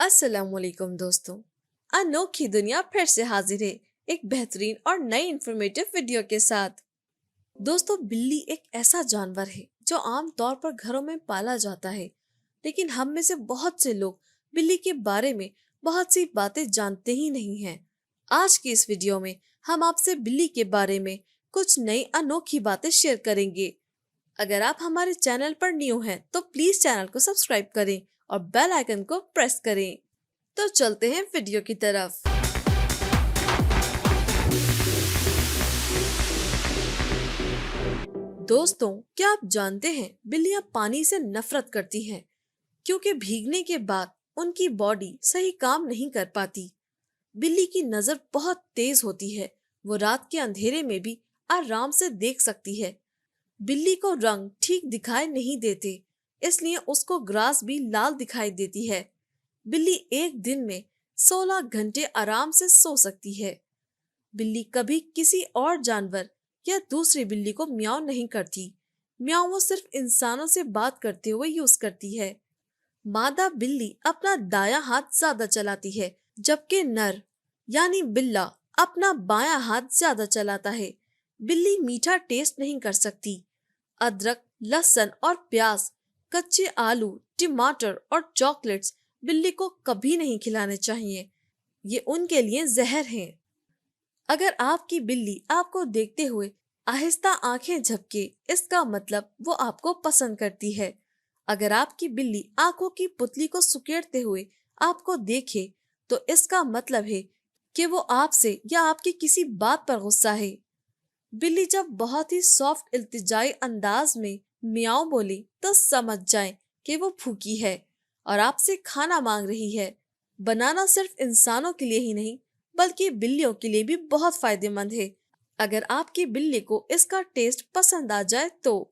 السلام علیکم دوستوں، انوکھی دنیا پھر سے حاضر ہے ایک بہترین اور نئی انفارمیٹیو ویڈیو کے ساتھ۔ دوستوں، بلی ایک ایسا جانور ہے جو عام طور پر گھروں میں پالا جاتا ہے، لیکن ہم میں سے بہت سے لوگ بلی کے بارے میں بہت سی باتیں جانتے ہی نہیں ہیں۔ آج کی اس ویڈیو میں ہم آپ سے بلی کے بارے میں کچھ نئی انوکھی باتیں شیئر کریں گے۔ اگر آپ ہمارے چینل پر نیو ہیں تو پلیز چینل کو سبسکرائب کریں اور بیل آئیکن کو پریس کریں۔ تو چلتے ہیں ویڈیو کی طرف۔ دوستوں، کیا آپ جانتے ہیں بلیاں پانی سے نفرت کرتی ہیں کیونکہ بھیگنے کے بعد ان کی باڈی صحیح کام نہیں کر پاتی۔ بلی کی نظر بہت تیز ہوتی ہے، وہ رات کے اندھیرے میں بھی آرام سے دیکھ سکتی ہے۔ بلی کو رنگ ٹھیک دکھائی نہیں دیتے، اس لیے اس کو گراس بھی لال دکھائی دیتی ہے۔ بلی ایک دن میں 16 گھنٹے آرام سے سو سکتی ہے۔ بلی کبھی کسی اور جانور یا دوسری بلی کو میاؤ نہیں کرتی۔ میاؤ وہ صرف انسانوں سے بات کرتے ہوئے یوز کرتی ہے۔ مادہ بلی اپنا دایاں ہاتھ زیادہ چلاتی ہے، جبکہ نر یعنی بلہ اپنا بایاں ہاتھ زیادہ چلاتا ہے۔ بلی میٹھا ٹیسٹ نہیں کر سکتی۔ ادرک، لہسن اور پیاز، کچے آلو، ٹماٹر اور چاکلیٹس بلی کو کبھی نہیں کھلانے چاہیے، یہ ان کے لیے زہر ہیں۔ اگر آپ کی بلی آپ کو دیکھتے ہوئے آہستہ آنکھیں جھپکے، اس کا مطلب وہ آپ کو پسند کرتی ہے۔ اگر آپ کی بلی آنکھوں کی پتلی کو سکیڑتے ہوئے آپ کو دیکھے تو اس کا مطلب ہے کہ وہ آپ سے یا آپ کی کسی بات پر غصہ ہے۔ بلی جب بہت ہی سافٹ التجائی انداز میں میاؤ بولی تو سمجھ جائیں کہ وہ بھوکی ہے اور آپ سے کھانا مانگ رہی ہے۔ بنانا صرف انسانوں کے لیے ہی نہیں بلکہ بلیوں کے لیے بھی بہت فائدہ مند ہے۔ اگر آپ کی بلی کو اس کا ٹیسٹ پسند آ جائے تو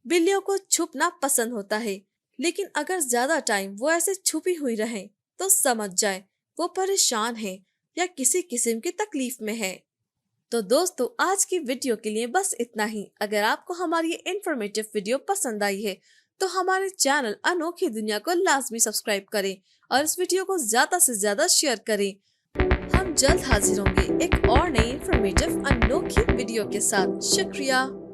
بلیوں کو چھپنا پسند ہوتا ہے، لیکن اگر زیادہ ٹائم وہ ایسے چھپی ہوئی رہیں تو سمجھ جائیں وہ پریشان ہے یا کسی قسم کی تکلیف میں ہے۔ تو دوستو، آج کی ویڈیو کے لیے بس اتنا ہی۔ اگر آپ کو ہماری یہ انفارمیٹیو ویڈیو پسند آئی ہے تو ہمارے چینل انوکھی دنیا کو لازمی سبسکرائب کریں اور اس ویڈیو کو زیادہ سے زیادہ شیئر کریں۔ ہم جلد حاضر ہوں گے ایک اور نئی انفارمیٹیو انوکھی ویڈیو کے ساتھ۔ شکریہ۔